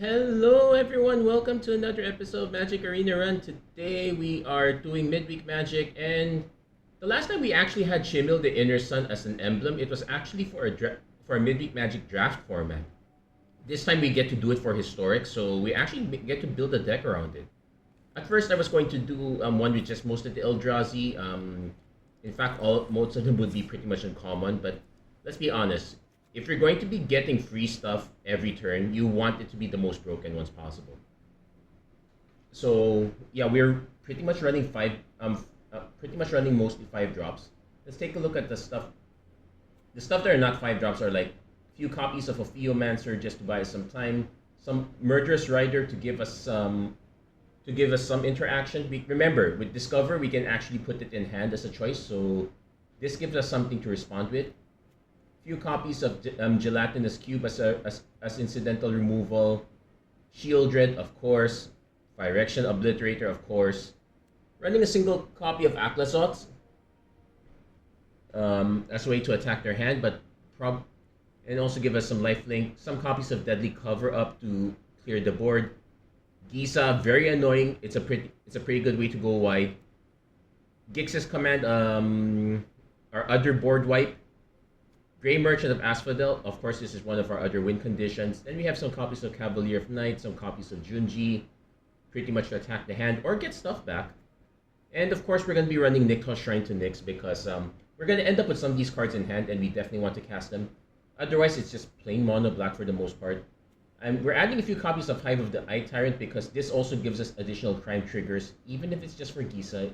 Hello everyone, welcome to another episode of Magic Arena Run. Today we are doing midweek magic, and the last time we actually had Chimil the Inner Sun as an emblem, it was actually for a midweek magic draft format. This time we get to do it for historic, so we actually get to build a deck around it. At first I was going to do one with just most of the Eldrazi. In fact, most of them would be pretty much uncommon, but let's be honest, if you're going to be getting free stuff every turn, you want it to be the most broken ones possible. So yeah, we're pretty much running mostly 5 drops. Let's take a look at the stuff. The stuff that are not 5 drops are like a few copies of a Theomancer just to buy us some time, some Murderous Rider to give us some interaction. Remember, with Discover, we can actually put it in hand as a choice, so this gives us something to respond with. Few copies of Gelatinous Cube as incidental removal, Shieldred, of course, Phyrexian Obliterator, of course, running a single copy of Aclazots as a way to attack their hand, and also give us some lifelink, some copies of Deadly Cover Up to clear the board. Gisa, very annoying. It's a pretty good way to go wide. Gix's Command, our other board wipe. Grey Merchant of Asphodel, of course, this is one of our other win conditions. Then we have some copies of Cavalier of Night, some copies of Junji, pretty much to attack the hand or get stuff back. And of course, we're going to be running Niktos Shrine to Nyx because we're going to end up with some of these cards in hand and we definitely want to cast them. Otherwise, it's just plain mono black for the most part. And we're adding a few copies of Hive of the Eye Tyrant because this also gives us additional crime triggers. Even if it's just for Gisa,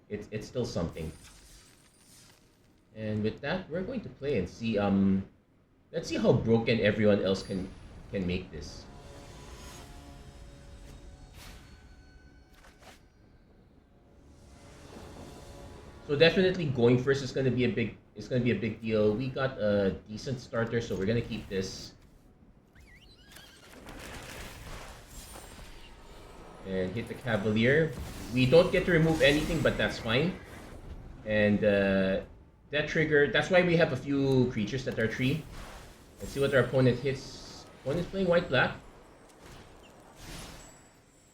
it's still something. And with that, we're going to play and see. Let's see how broken everyone else can make this. So definitely going first is going to be a big deal. We got a decent starter, so we're going to keep this. And hit the Cavalier. We don't get to remove anything, but that's fine. And that trigger, that's why we have a few creatures that are 3. Let's see what our opponent hits. Opponent's playing white-black.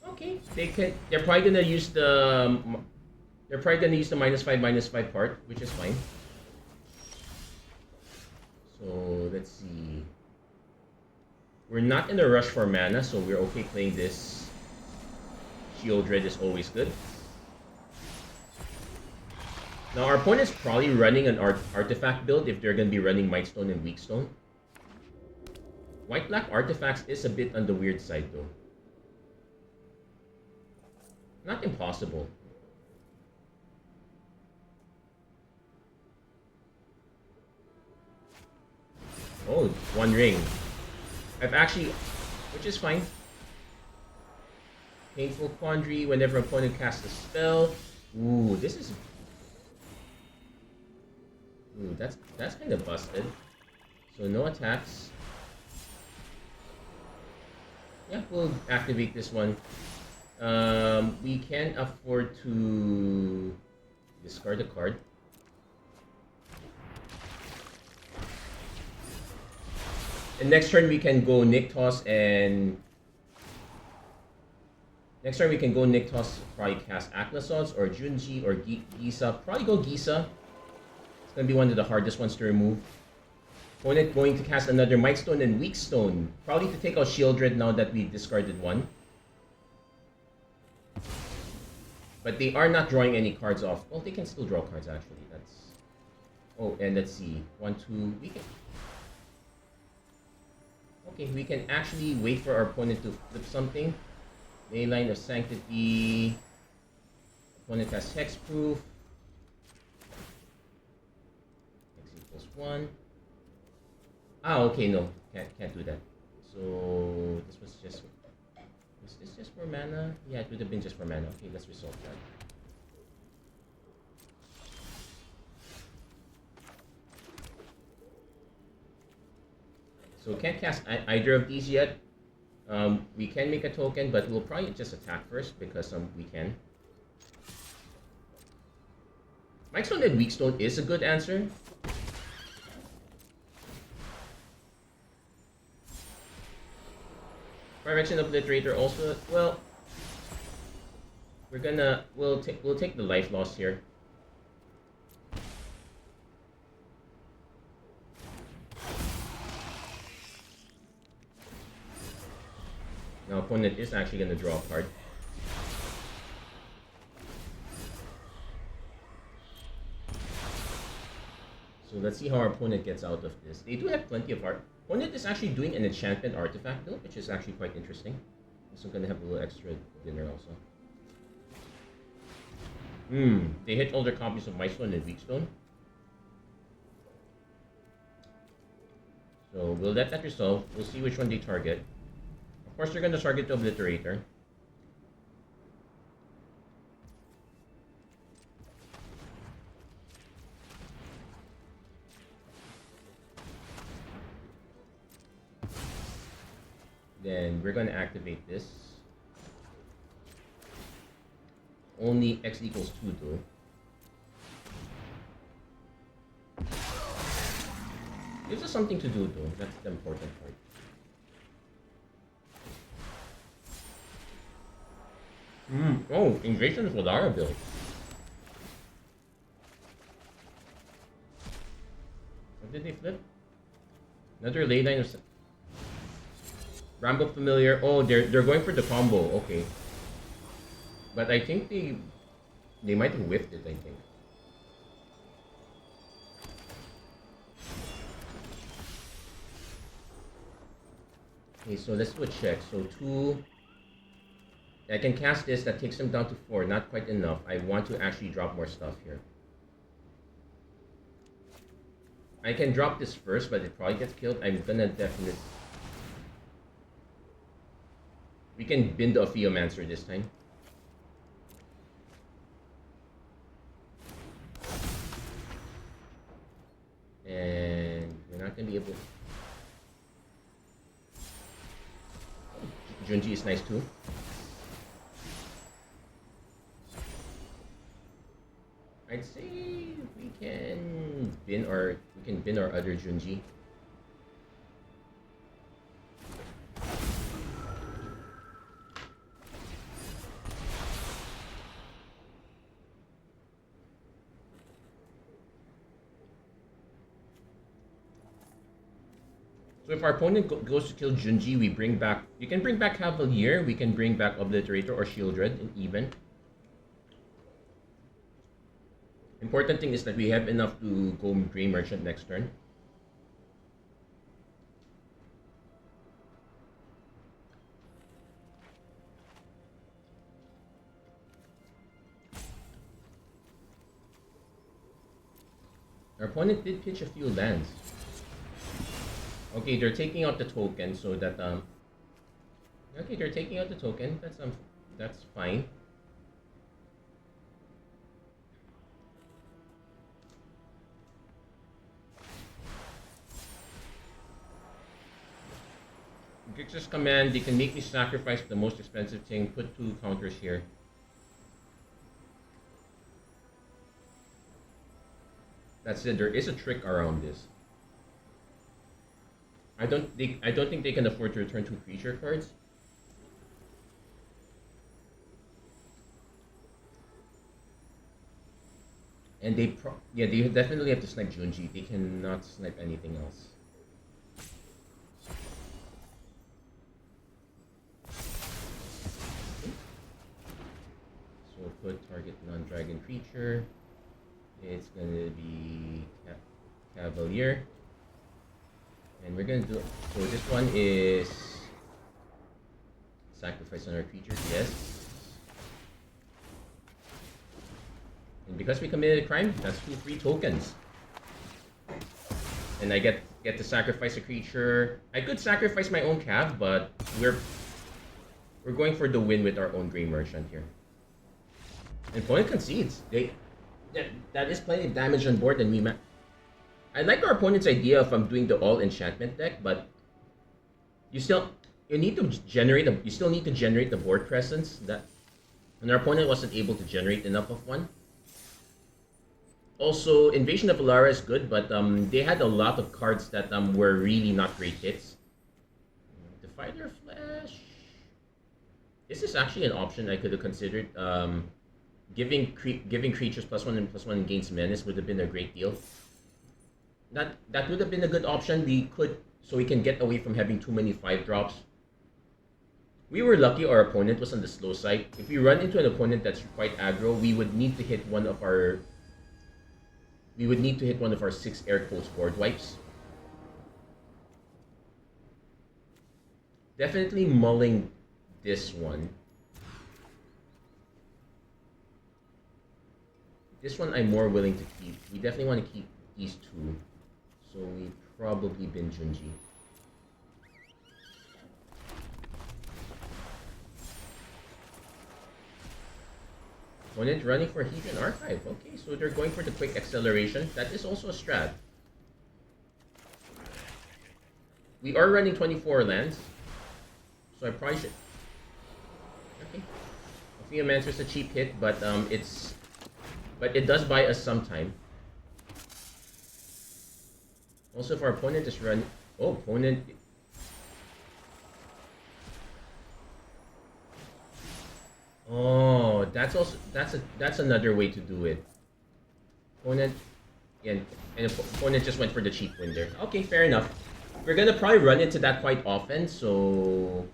Okay, they're probably gonna use the -5/-5 part, which is fine. So let's see. We're not in a rush for mana, so we're okay playing this. Shieldred is always good. Now our opponent's probably running an artifact build if they're going to be running Mightstone and Weakstone. White-black artifacts is a bit on the weird side though. Not impossible. Oh, 1 ring. Which is fine. Painful Quandary whenever opponent casts a spell. Ooh, that's kind of busted. So no attacks. Yeah, we'll activate this one. We can afford to discard a card. And next turn we can go Niktos and... Next turn we can go Niktos, probably cast Aclazots or Junji or Gisa. Probably go Gisa. It's going to be one of the hardest ones to remove. Opponent going to cast another Mightstone and Weakstone. Probably to take out Shieldred now that we discarded one. But they are not drawing any cards off. Well, they can still draw cards actually. Oh, and let's see. 1, 2, we can... Okay, we can actually wait for our opponent to flip something. Leyline of Sanctity. Opponent has Hexproof. X equals 1. Ah, okay, no. Can't do that. So, this was just... Was this just for mana? Yeah, it would have been just for mana. Okay, let's resolve that. So can't cast either of these yet. We can make a token, but we'll probably just attack first because we can. Mightstone and Weakstone is a good answer. Phyrexian Obliterator also, well, we'll take the life loss here. Now opponent is actually gonna draw a card. So let's see how our opponent gets out of this. They do have plenty of art. Opponent is actually doing an enchantment artifact though, which is actually quite interesting. So I'm gonna have a little extra dinner also. They hit older copies of Mightstone and Weakstone. So we'll let that resolve. We'll see which one they target. Of course, they're gonna target the Obliterator. Then we're gonna activate this. Only X equals 2 though. Gives us something to do though, that's the important part. Oh, Invasion of Solara build. What did they flip? Another Leyline of Rambo Familiar. Oh, they're going for the combo. Okay, but I think they might have whiffed it. I think. Okay, so let's do a check. So 2. I can cast this. That takes him down to 4. Not quite enough. I want to actually drop more stuff here. I can drop this first, but it probably gets killed. I'm gonna definitely. We can bin the Ophiomancer this time. And we're not gonna be able. Junji is nice too. I'd say we can bin our other Junji. So if our opponent goes to kill Junji, we bring back. You can bring back Cavalier. We can bring back Obliterator or Shieldred in even. Important thing is that we have enough to go Grey Merchant next turn. Our opponent did pitch a few lands. Okay, they're taking out the token so that okay, they're taking out the token. That's fine. Grixis command, they can make me sacrifice the most expensive thing, put 2 counters here. That's it, there is a trick around this. I don't think they can afford to return 2 creature cards. And they definitely have to snipe Junji. They cannot snipe anything else. So put target non-dragon creature. It's gonna be Cavalier. And we're gonna do, so this one is sacrifice on our creatures, yes. And because we committed a crime, that's 2 free tokens. And I get to sacrifice a creature. I could sacrifice my own Cav, but we're going for the win with our own Grey Merchant here. And opponent concedes. That is plenty of damage on board, and I like our opponent's idea of doing the all enchantment deck, but you still need to generate the board presence and our opponent wasn't able to generate enough of one. Also, Invasion of Alara is good, but they had a lot of cards that were really not great hits. Defiler Flash. This is actually an option I could have considered. Giving creatures +1 and +1 against menace would have been a great deal. That would have been a good option. We can get away from having too many 5-drops. We were lucky our opponent was on the slow side. If we run into an opponent that's quite aggro, we would need to hit one of our 6 air quotes board wipes. Definitely mulling this one. This one I'm more willing to keep. We definitely want to keep these two. So we probably bin Junji. Opponent running for Hedron Archive. Okay, so they're going for the quick acceleration. That is also a strat. We are running 24 lands. So I probably should... Okay. Ophiumancer is a cheap hit, but it does buy us some time. Also, if our opponent is running... Oh, opponent... Oh, that's another way to do it. Opponent... And opponent just went for the cheap win there. Okay, fair enough. We're gonna probably run into that quite often, so...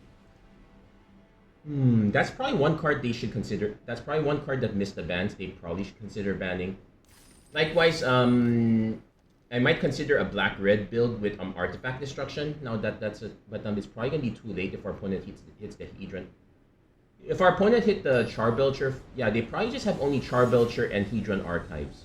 that's probably one card they should consider. That's probably one card that missed the bans. They probably should consider banning. Likewise, I might consider a black-red build with artifact destruction. Now but it's probably gonna be too late if our opponent hits the Hedron. If our opponent hit the Charbelcher, yeah, they probably just have only Charbelcher and Hedron archives.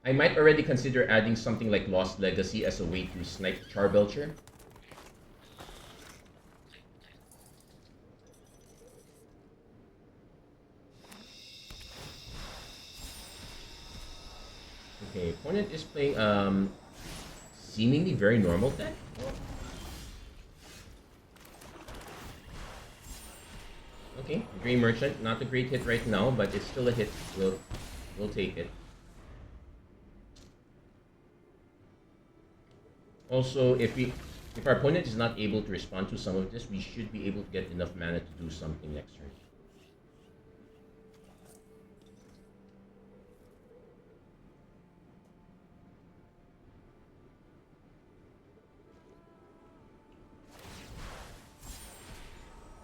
I might already consider adding something like Lost Legacy as a way to snipe Charbelcher. Okay, opponent is playing seemingly very normal deck. Okay, Grey Merchant, not a great hit right now, but it's still a hit. We'll take it. Also, if our opponent is not able to respond to some of this, we should be able to get enough mana to do something next turn.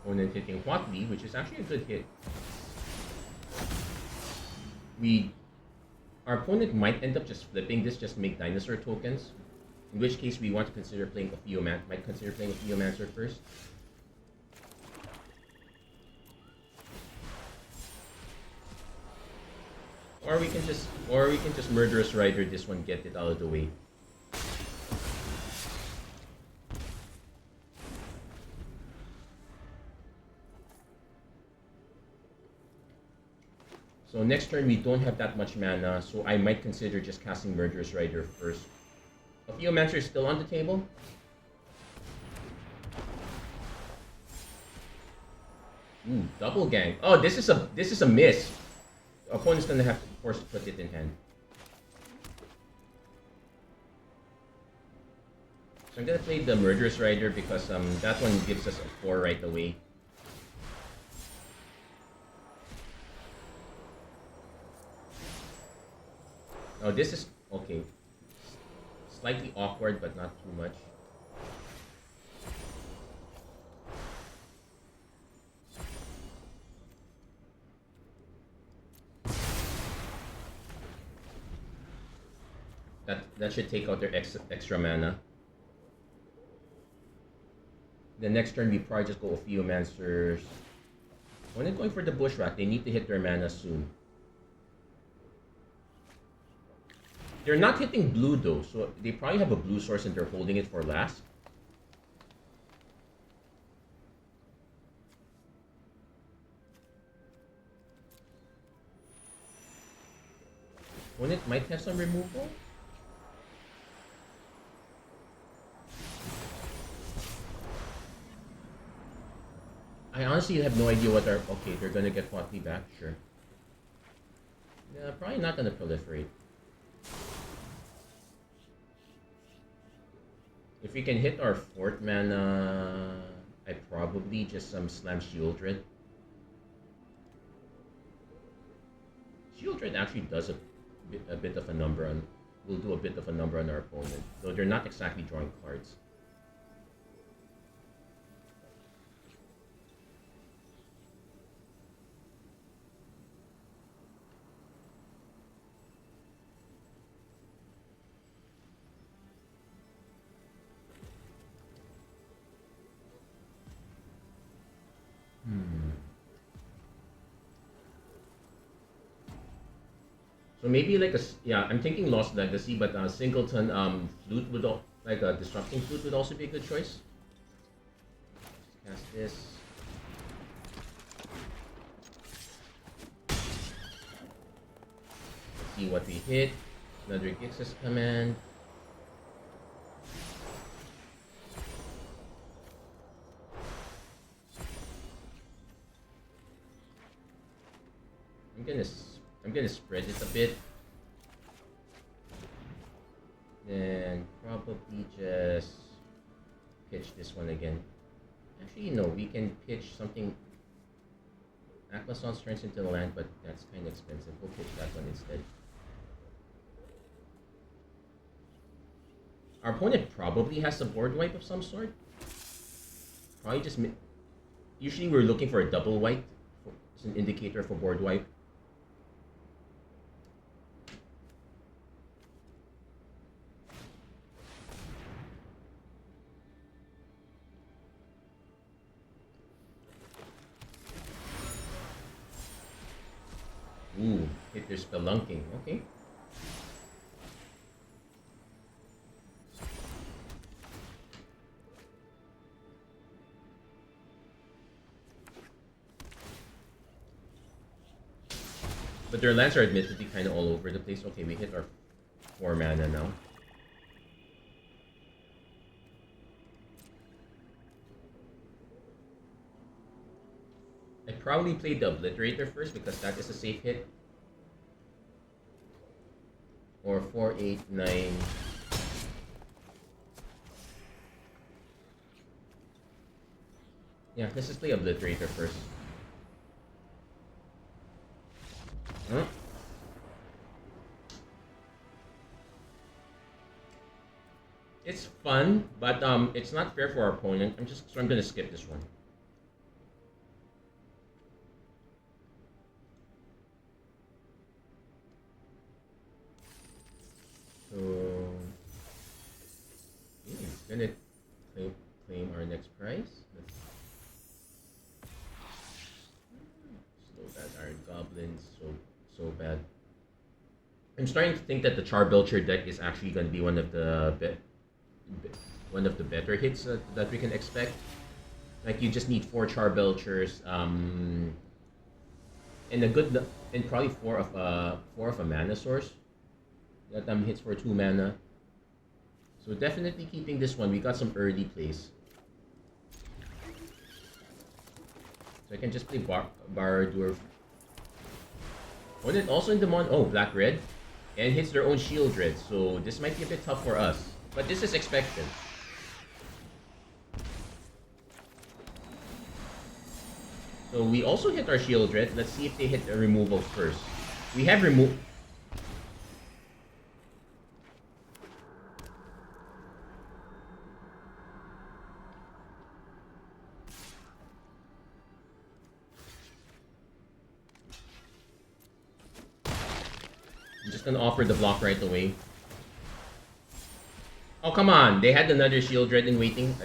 Opponent hitting Huatli, which is actually a good hit. Our opponent might end up just flipping this just to make dinosaur tokens. In which case, we want to consider playing Ophiumancer first. Or we can just Murderous Rider this one, get it out of the way. So next turn we don't have that much mana, so I might consider just casting Murderous Rider first. Ophiumancer is still on the table. Ooh, double gang. Oh, this is a miss. Opponent's gonna have to force to put it in hand. So I'm gonna play the Murderous Rider because that one gives us a 4 right away. Oh, this is okay. Slightly awkward, but not too much. That should take out their extra mana. The next turn we probably just go Ophiumancers. When they're going for the Bushwhack, they need to hit their mana soon. They're not hitting blue though, so they probably have a blue source and they're holding it for last. Opponent might have some removal. I honestly have no idea what our... Okay, they're gonna get Quatli back, sure. Yeah, probably not gonna proliferate. If we can hit our 4th mana, I probably just slam Shieldred. Shieldred actually does a bit of a number on... Will do a bit of a number on our opponent, though they're not exactly drawing cards. So maybe like a... Yeah, I'm thinking Lost Legacy, but Singleton Flute would... Like a Disrupting Flute would also be a good choice. Just cast this. Let's see what we hit. Another Gixis command. I'm gonna spread it a bit. Then probably just pitch this one again. Actually, no, we can pitch something. Aquasons turns into the land, but that's kind of expensive. We'll pitch that one instead. Our opponent probably has a board wipe of some sort. Probably just... Usually we're looking for a double wipe. It's an indicator for board wipe. Ooh, hit their Spelunking. Okay. But their lands are admittedly kind of all over the place. Okay, we hit our 4 mana now. I probably played the Obliterator first because that is a safe hit. Or 4, 8, 9. Yeah, let's just play Obliterator first. Huh? It's fun, but it's not fair for our opponent. I'm gonna skip this one. So yeah, it's gonna claim our next prize. Let's slow that Iron Goblins so bad. I'm starting to think that the Charbelcher deck is actually going to be one of the better hits that we can expect. Like you just need 4 Charbelchers, and probably four of a mana source that hits for 2 mana. So definitely keeping this one. We got some early plays. So I can just play Baradur. Oh, then also in the black red, and hits their own Shieldred. So this might be a bit tough for us, but this is expected. So we also hit our Shieldred. Let's see if they hit the removal first. We have removed. I'm just gonna offer the block right away. Oh, come on. They had another Shieldred in waiting.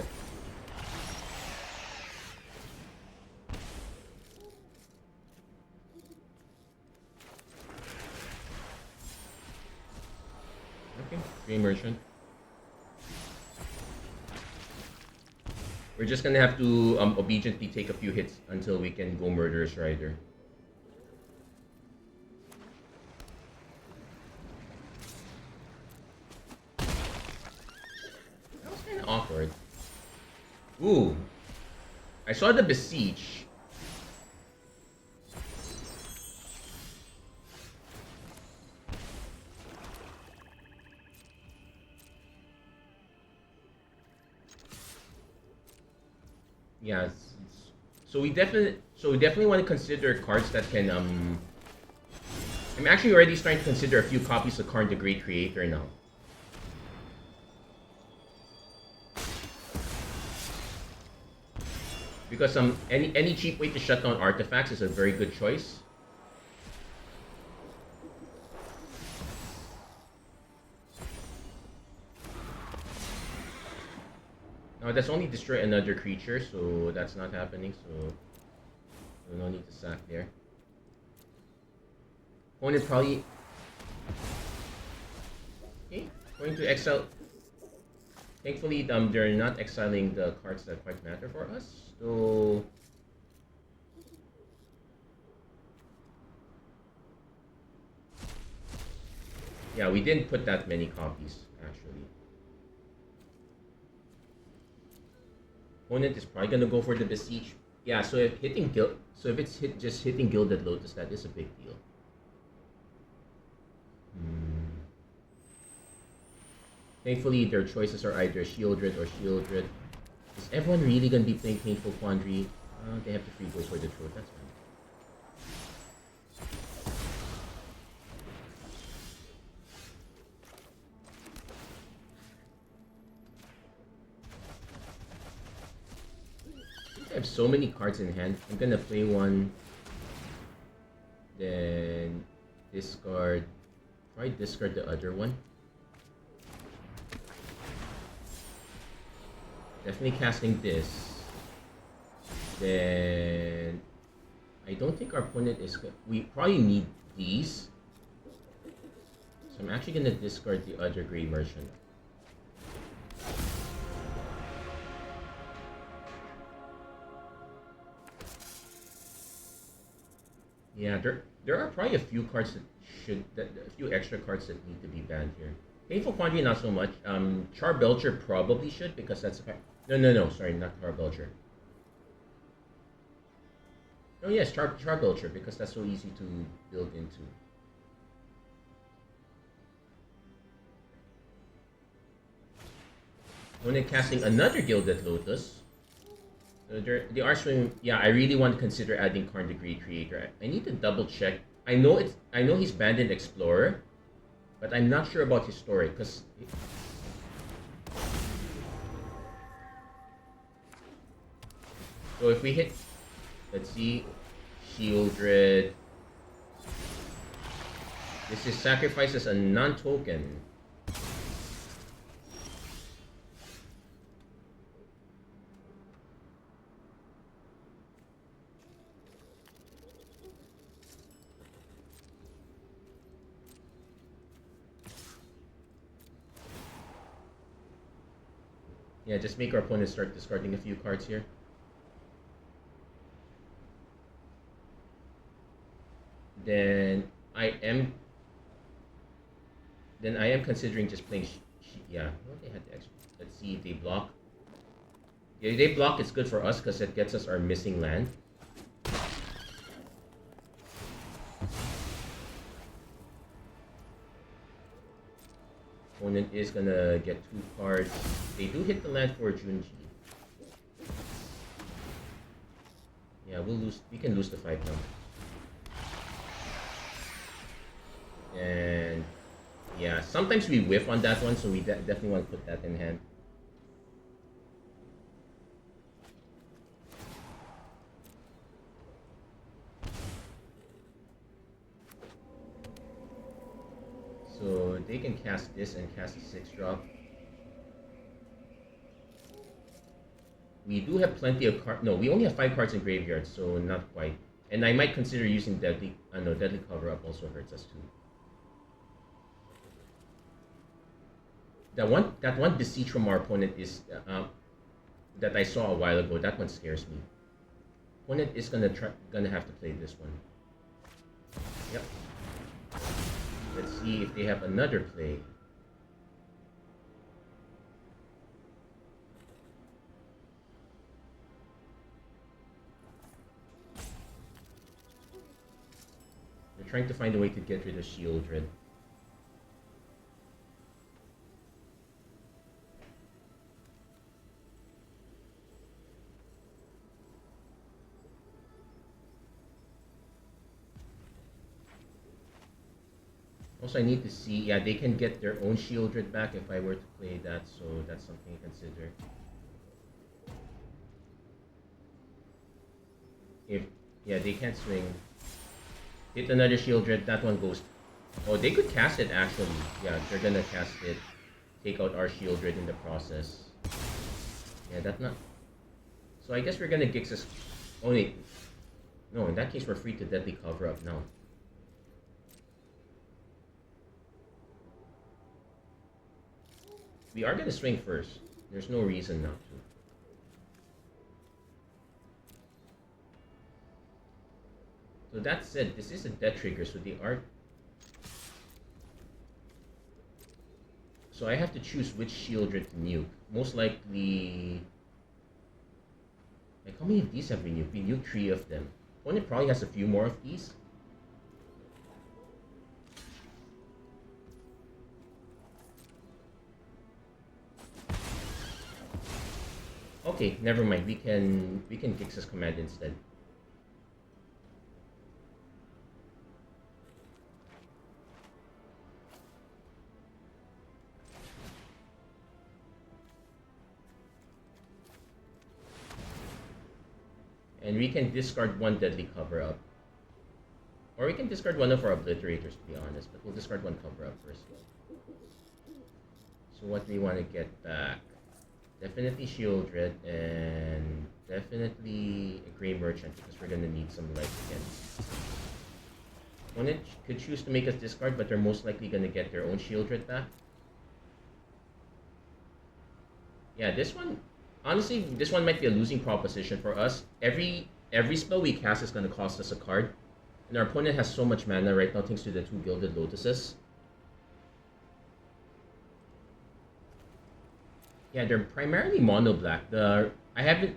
Okay, Grey Merchant. We're just gonna have to obediently take a few hits until we can go Murderous Rider. Awkward. Ooh. I saw the Besiege. Yeah. So we definitely want to consider cards that can I'm actually already starting to consider a few copies of Karn the Great Creator now. Because any cheap way to shut down artifacts is a very good choice. Now that's only destroy another creature, so that's not happening, so no need to sack there. Opponent probably okay, going to exile. Thankfully, they're not exiling the cards that quite matter for us. So yeah, we didn't put that many copies actually. Opponent is probably gonna go for the Beseech. Yeah, so if it's just hitting Gilded Lotus, that is a big deal. Thankfully, their choices are either Shieldred or Shieldred. Is everyone really gonna be playing Painful Quandary? They have to free go for the Throat, that's fine. I have so many cards in hand. I'm gonna play one, then discard. Probably discard the other one. Definitely casting this. Then I don't think our opponent is. We probably need these. So I'm actually gonna discard the other Grey Merchant. Yeah, there are probably a few cards a few extra cards that need to be banned here. Painful Quandary, not so much. Charbelcher probably should because that's no, sorry, not Charbelcher. Oh yes, Charbelcher because that's so easy to build into. When they're casting another Gilded Lotus. The Archwing, yeah, I really want to consider adding Karn the Great Creator. I need to double check. I know he's banned in Explorer, but I'm not sure about Historic because. So if we hit, let's see, Shieldred. This is sacrifices a non-token. Yeah, just make our opponent start discarding a few cards here. Then I am considering just playing. Yeah, well, they had the extra. Let's see if they block. Yeah, if they block, it's good for us because it gets us our missing land. Opponent is gonna get 2 cards. They do hit the land for Junji. Yeah, we'll lose. We can lose the fight now. And yeah, sometimes we whiff on that one, so we definitely want to put that in hand. So they can cast this and cast a 6-drop. We do have plenty of cards. No, we only have 5 cards in graveyard, so not quite. And I might consider using Deadly. No, Deadly Cover Up also hurts us too. That one Beseech from our opponent is that I saw a while ago. That one scares me. Opponent is gonna have to play this one. Yep. Let's see if they have another play. They're trying to find a way to get rid of Shieldred. Also, I need to see. Yeah, they can get their own Shieldred back if I were to play that, so that's something to consider. If yeah, they can't swing. Hit another Shieldred. That one goes. Oh, they could cast it actually. Yeah, they're gonna cast it. Take out our Shieldred in the process. Yeah, that's not. So I guess we're gonna Gix's. Oh wait. No, in that case we're free to deadly cover up now. We are gonna swing first. There's no reason not to. So that said, this is a death trigger, so they are. So I have to choose which Shieldred to nuke. Most likely. Like, how many of these have we nuked? We nuked 3 of them. Opponent probably has a few more of these. Okay, never mind. We can Gix's command instead. And we can discard 1 deadly cover-up. Or we can discard 1 of our obliterators, to be honest, but we'll discard 1 cover-up first. So what do we want to get back? Definitely Shieldred, and definitely a Grey Merchant, because we're going to need some life again. Opponent could choose to make us discard, but they're most likely going to get their own Shieldred back. Yeah, this one... Honestly, this one might be a losing proposition for us. Every spell we cast is going to cost us a card. And our opponent has so much mana right now thanks to the 2 Gilded Lotuses. Yeah, they're primarily mono black. I haven't...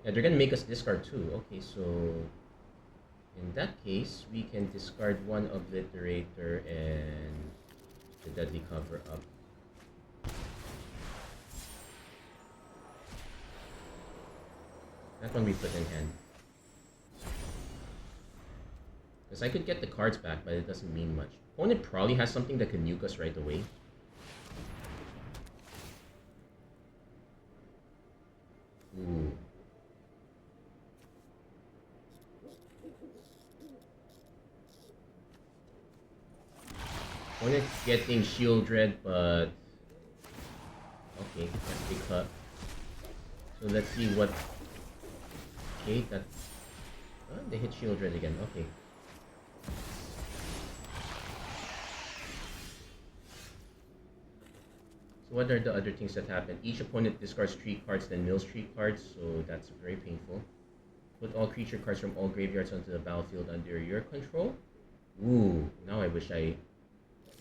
Yeah, they're going to make us discard too. Okay, so... In that case, we can discard 1 Obliterator and... the deadly cover up. That one we put in hand. Because I could get the cards back, but it doesn't mean much. Opponent probably has something that can nuke us right away. Ooh. Opponent getting Shieldred, but... Okay, that's big cut. So let's see what... Okay, that... Oh, they hit Shieldred again, okay. So what are the other things that happen? Each opponent discards 3 cards, then mills 3 cards, so that's very painful. Put all creature cards from all graveyards onto the battlefield under your control. Ooh, now I wish I...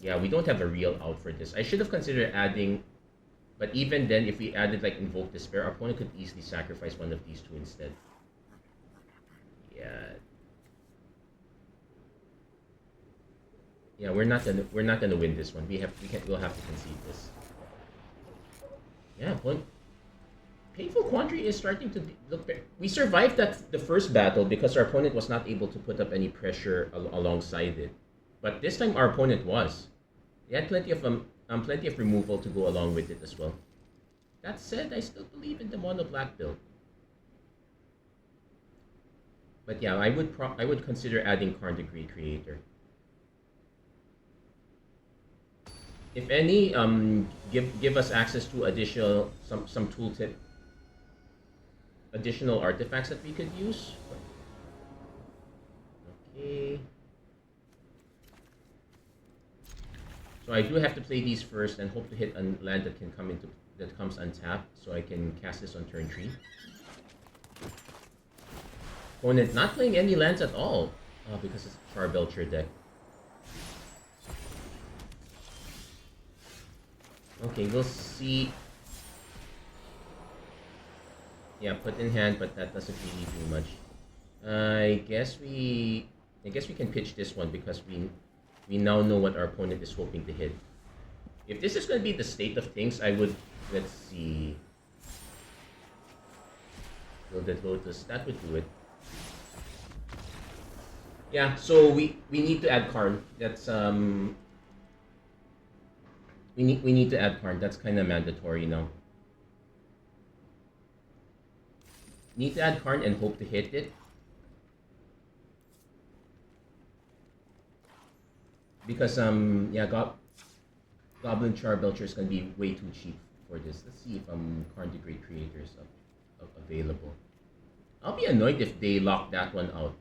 Yeah, we don't have a real out for this. I should have considered adding... But even then, if we added like Invoke Despair, our opponent could easily sacrifice 1 of these 2 instead. Yeah. Yeah, we're not gonna win this one. We'll have to concede this. Yeah, point. Painful Quandary is starting to look better. We survived the first battle because our opponent was not able to put up any pressure alongside it. But this time our opponent was. They had plenty of removal to go along with it as well. That said, I still believe in the mono black build. But yeah, I would consider adding Karn the Great Creator. If any, give us access to some tooltip, additional artifacts that we could use. Okay. So I do have to play these first and hope to hit a land that comes untapped, so I can cast this on turn 3. Opponent not playing any lands at all, because it's a Charbelcher deck. Okay, we'll see. Yeah, put in hand, but that doesn't really do much. I guess we can pitch this one because we now know what our opponent is hoping to hit. If this is going to be the state of things, I would... Let's see... Gilded Lotus, that would do it. Yeah, so we need to add Karn. That's we need to add Karn. That's kind of mandatory now. Need to add Karn and hope to hit it. Because yeah, Goblin Charbelcher is gonna be way too cheap for this. Let's see if Karn the Great Creator is available. I'll be annoyed if they lock that one out.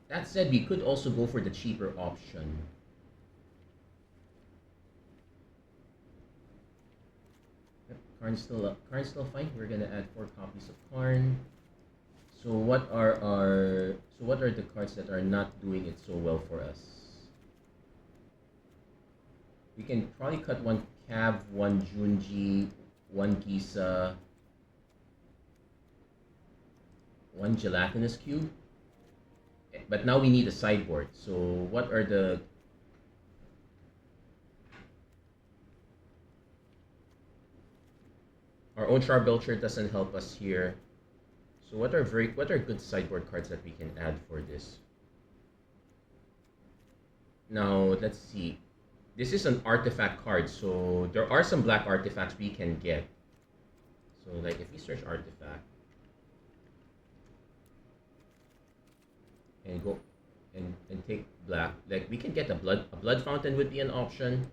That said, we could also go for the cheaper option. Yep, Karn's still fine. We're gonna add 4 copies of Karn. So what are the cards that are not doing it so well for us? We can probably cut 1 Cav, 1 Junji, 1 Gisa, 1 Gelatinous Cube. But now we need a sideboard. So what are the... Our own Charbelcher doesn't help us here. So what are good sideboard cards that we can add for this? Now let's see. This is an artifact card, so there are some black artifacts we can get. So like if we search artifact and go and take black, like we can get a blood fountain would be an option.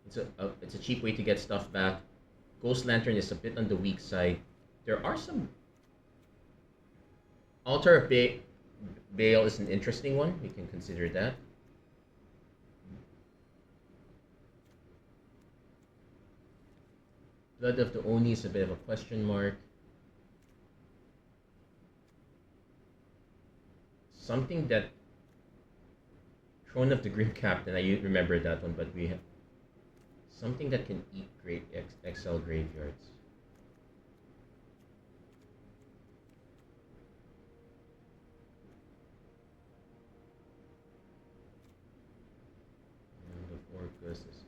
It's a cheap way to get stuff back. Ghost Lantern is a bit on the weak side. There are some... Altar of Baal is an interesting one. We can consider that. Blood of the Oni is a bit of a question mark. Something that... Throne of the Grim Captain, I remember that one, but we have... Something that can eat great XL graveyards. Orcus is...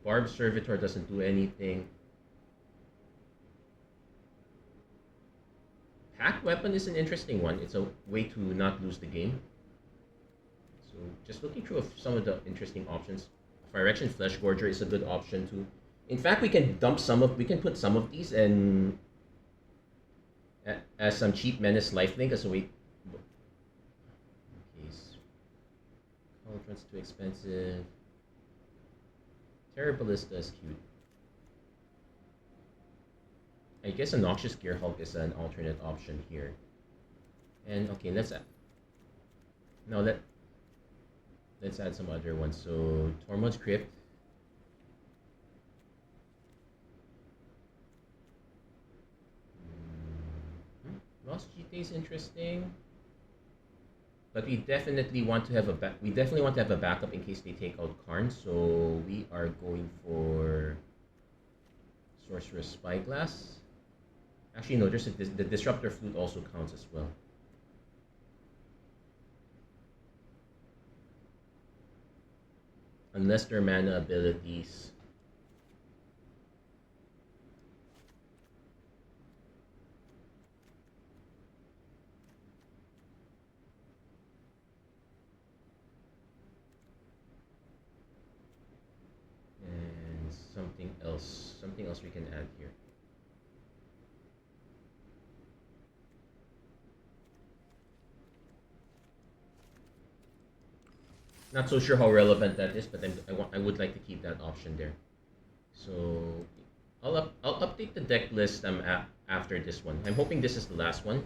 Barb Servitor doesn't do anything. Pack Weapon is an interesting one. It's a way to not lose the game. So just looking through some of the interesting options. Fire Action Flesh Gorger is a good option too. In fact, we can put some of these and as some cheap Menace Lifelink as a way. Cauldron's too expensive. Terribalista is cute. I guess a Noxious Gearhulk is an alternate option here. And okay, let's add some other ones. So Tormod's Crypt. Lost GT is interesting. But we definitely want to have a backup in case they take out Karn. So we are going for Sorcerer's Spyglass. Actually, no. The Disruptor Flute also counts as well. Unless their mana abilities. Something else we can add here. Not so sure how relevant that is, but I would like to keep that option there. So I'll update the deck list after this one. I'm hoping this is the last one.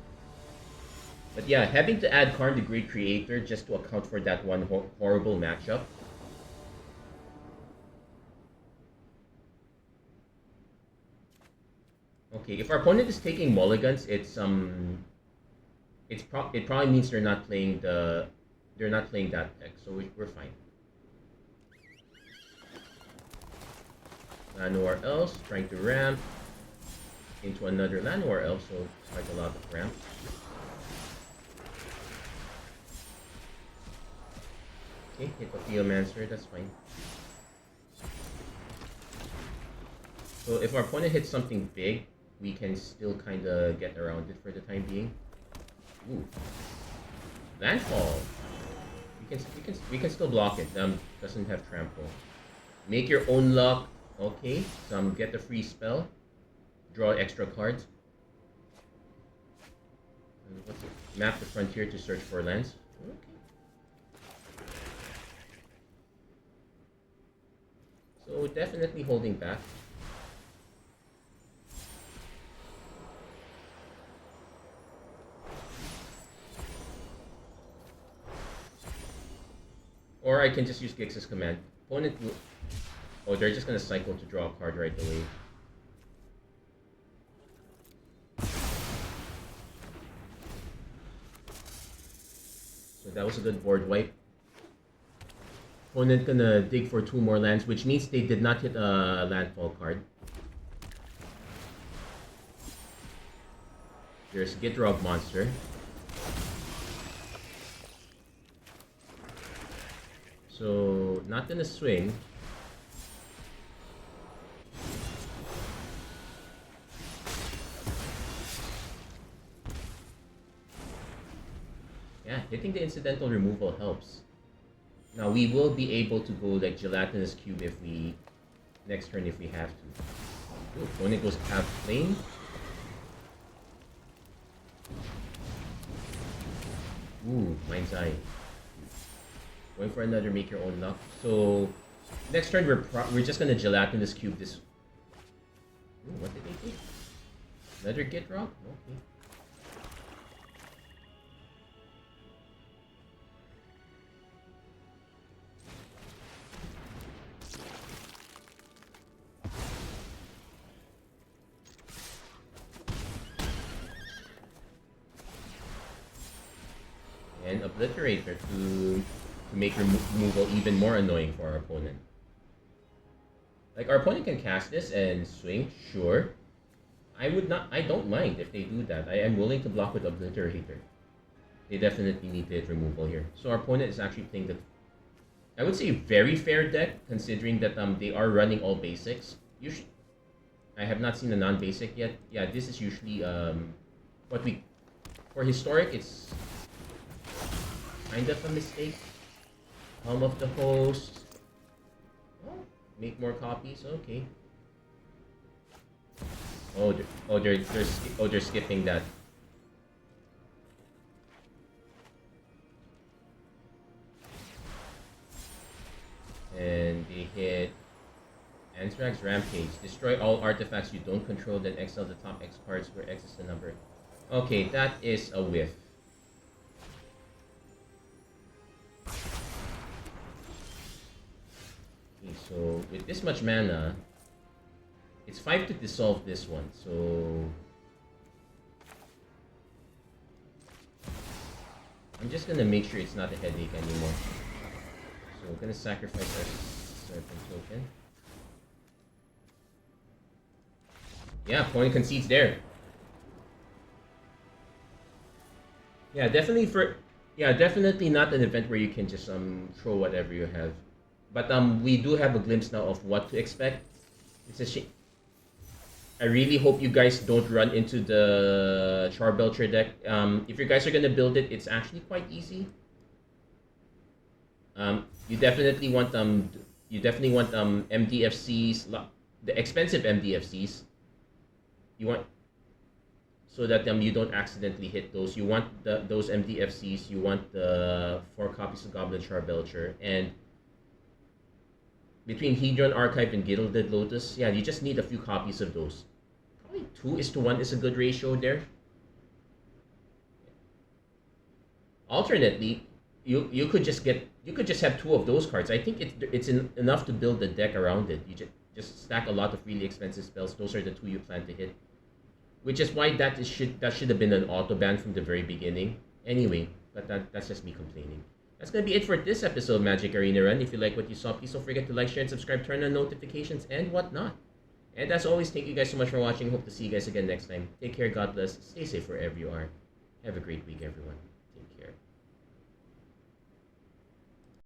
But yeah, having to add Karn the Great Creator just to account for that one horrible matchup. Okay, if our opponent is taking mulligans, it probably means they're not playing that deck, so we're fine. Llanowar Elves trying to ramp into another Llanowar Elf, so quite a lot of ramp. Okay, hit a Theomancer, that's fine. So if our opponent hits something big, we can still kind of get around it for the time being. Ooh, landfall. We can still block it. Doesn't have trample. Make your own luck. Okay, get the free spell. Draw extra cards. What's it? Map the frontier to search for lands. Okay. So definitely holding back. Or I can just use Gix's command. Opponent will... Oh, they're just gonna cycle to draw a card right away. So that was a good board wipe. Opponent gonna dig for 2 more lands, which means they did not hit a landfall card. There's Gitrog monster. So not gonna swing. Yeah, hitting the incidental removal helps. Now we will be able to go like Gelatinous Cube if we next turn if we have to. Ooh, opponent goes half flame. Ooh, Mind's Eye. Going for another make your own luck. So next turn we're just gonna Gelatinous Cube this. Ooh, what did they take? Another Gitrog? Okay. And Obliterator to make removal even more annoying for our opponent. Like, our opponent can cast this and swing, sure. I don't mind if they do that. I am willing to block with Obliterator. They definitely need to hit removal here. So our opponent is actually playing the, I would say, very fair deck, considering that they are running all basics. Usually, I have not seen a non-basic yet. Yeah, this is usually what we, for historic, it's kind of a mistake. Helm of the Host. Oh, make more copies. Okay. They're skipping that. And they hit Anthrax Rampage. Destroy all artifacts you don't control, then exile the top X cards where X is the number. Okay, that is a whiff. Okay, so with this much mana, it's 5 to dissolve this one, so I'm just gonna make sure it's not a headache anymore. So we're gonna sacrifice our Serpent token. Yeah, opponent concedes there. Yeah, definitely not an event where you can just throw whatever you have. But we do have a glimpse now of what to expect. It's a shame. I really hope you guys don't run into the Charbelcher deck. If you guys are gonna build it, it's actually quite easy. You definitely want MDFCs, the expensive MDFCs. You want so that you don't accidentally hit those. You want those MDFCs. You want the 4 copies of Goblin Charbelcher, and between Hedron Archive and Gilded Lotus, yeah, you just need a few copies of those. Probably 2:1 is a good ratio there. Alternately, you could just have 2 of those cards. I think it's enough to build a deck around it. You just stack a lot of really expensive spells. Those are the 2 you plan to hit, which is why that should have been an auto ban from the very beginning. Anyway, but that's just me complaining. That's going to be it for this episode of Magic Arena Run. If you like what you saw, please don't forget to like, share, and subscribe, turn on notifications, and whatnot. And as always, thank you guys so much for watching. Hope to see you guys again next time. Take care, God bless, stay safe wherever you are. Have a great week, everyone. Take care.